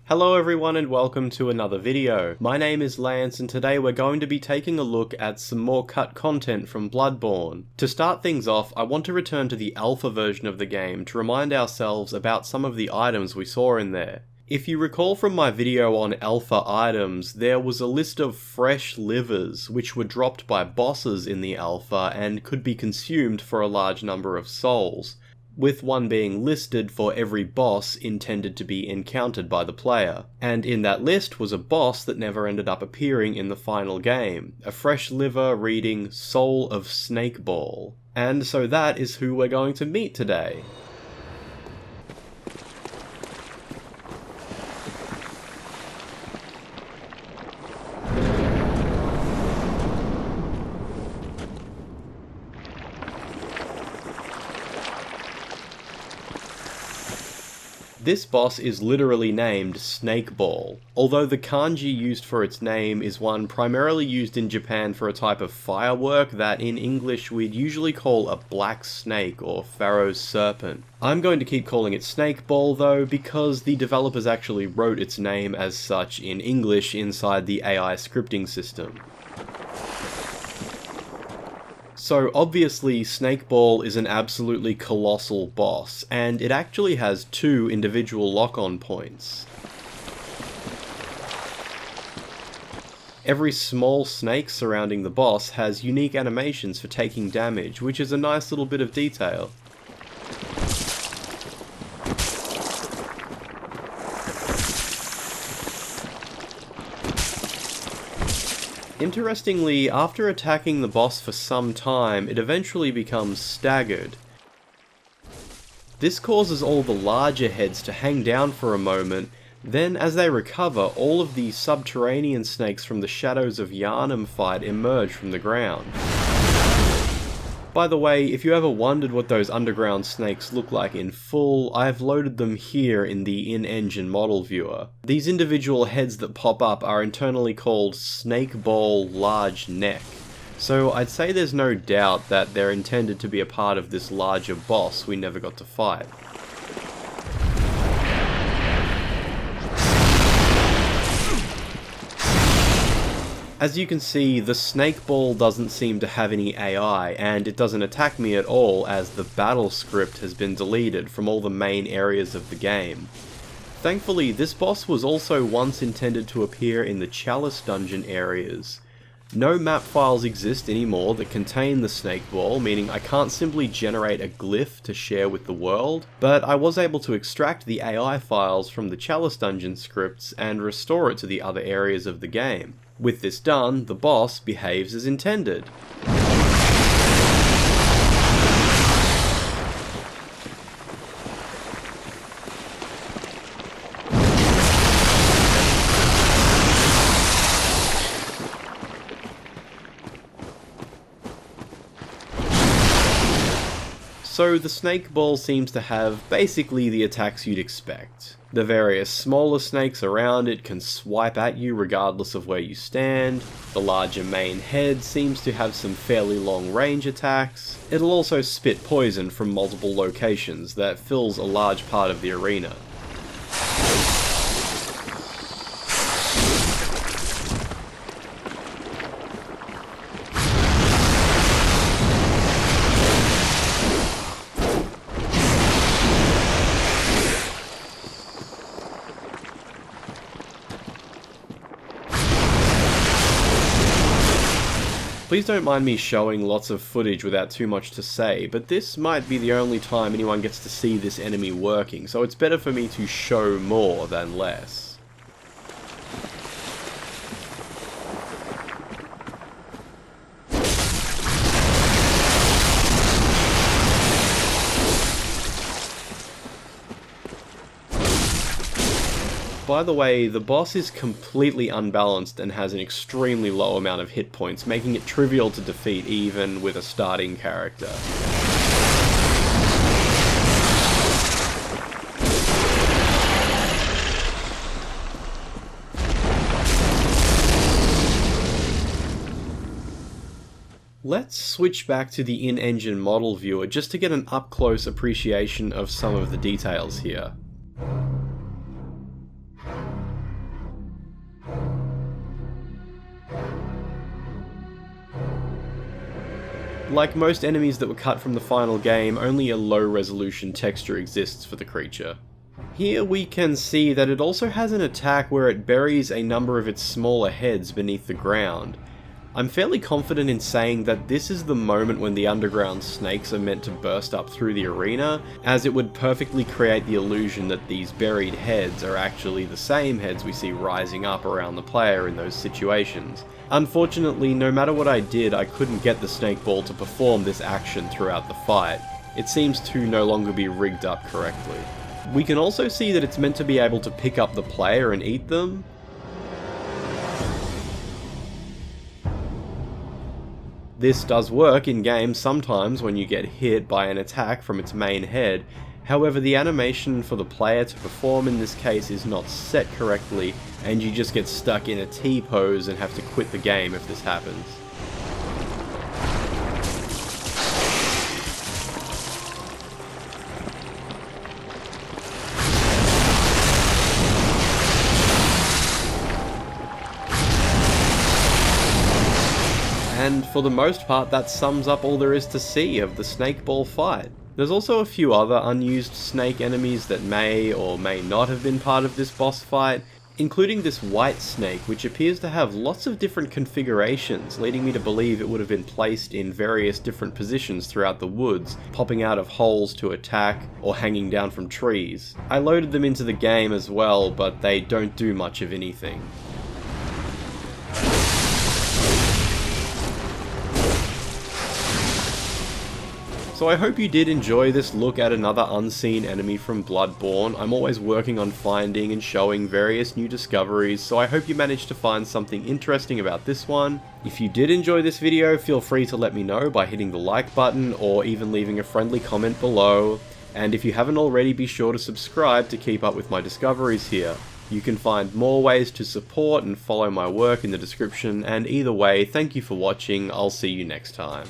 Hello everyone and welcome to another video. My name is Lance and today we're going to be taking a look at some more cut content from Bloodborne. To start things off, I want to return to the alpha version of the game to remind ourselves about some of the items we saw in there. If you recall from my video on alpha items, there was a list of fresh livers which were dropped by bosses in the alpha and could be consumed for a large number of souls, with one being listed for every boss intended to be encountered by the player. And in that list was a boss that never ended up appearing in the final game, a fresh liver reading Soul of Snakeball. And so that is who we're going to meet today. This boss is literally named Snakeball, although the kanji used for its name is one primarily used in Japan for a type of firework that in English we'd usually call a black snake or Pharaoh's serpent. I'm going to keep calling it Snakeball though because the developers actually wrote its name as such in English inside the AI scripting system. So obviously Snakeball is an absolutely colossal boss, and it actually has two individual lock-on points. Every small snake surrounding the boss has unique animations for taking damage, which is a nice little bit of detail. Interestingly, after attacking the boss for some time, it eventually becomes staggered. This causes all the larger heads to hang down for a moment, then as they recover, all of the subterranean snakes from the Shadows of Yharnam fight emerge from the ground. By the way, if you ever wondered what those underground snakes look like in full, I've loaded them here in the in-engine model viewer. These individual heads that pop up are internally called Snakeball Large Neck, so I'd say there's no doubt that they're intended to be a part of this larger boss we never got to fight. As you can see, the Snakeball doesn't seem to have any AI, and it doesn't attack me at all as the battle script has been deleted from all the main areas of the game. Thankfully, this boss was also once intended to appear in the Chalice dungeon areas. No map files exist anymore that contain the Snakeball, meaning I can't simply generate a glyph to share with the world, but I was able to extract the AI files from the Chalice dungeon scripts and restore it to the other areas of the game. With this done, the boss behaves as intended. So the Snakeball seems to have basically the attacks you'd expect. The various smaller snakes around it can swipe at you regardless of where you stand. The larger main head seems to have some fairly long range attacks. It'll also spit poison from multiple locations that fills a large part of the arena. Please don't mind me showing lots of footage without too much to say, but this might be the only time anyone gets to see this enemy working, so it's better for me to show more than less. By the way, the boss is completely unbalanced and has an extremely low amount of hit points, making it trivial to defeat even with a starting character. Let's switch back to the in-engine model viewer just to get an up-close appreciation of some of the details here. Like most enemies that were cut from the final game, only a low resolution texture exists for the creature. Here we can see that it also has an attack where it buries a number of its smaller heads beneath the ground. I'm fairly confident in saying that this is the moment when the underground snakes are meant to burst up through the arena, as it would perfectly create the illusion that these buried heads are actually the same heads we see rising up around the player in those situations. Unfortunately, no matter what I did, I couldn't get the snake ball to perform this action throughout the fight. It seems to no longer be rigged up correctly. We can also see that it's meant to be able to pick up the player and eat them. This does work in games sometimes when you get hit by an attack from its main head. However, the animation for the player to perform in this case is not set correctly, and you just get stuck in a T-pose and have to quit the game if this happens. And for the most part, that sums up all there is to see of the snake ball fight. There's also a few other unused snake enemies that may or may not have been part of this boss fight, including this white snake, which appears to have lots of different configurations, leading me to believe it would have been placed in various different positions throughout the woods, popping out of holes to attack, or hanging down from trees. I loaded them into the game as well, but they don't do much of anything. So I hope you did enjoy this look at another unseen enemy from Bloodborne. I'm always working on finding and showing various new discoveries, so I hope you managed to find something interesting about this one. If you did enjoy this video, feel free to let me know by hitting the like button or even leaving a friendly comment below. And if you haven't already, be sure to subscribe to keep up with my discoveries here. You can find more ways to support and follow my work in the description, and either way, thank you for watching. I'll see you next time.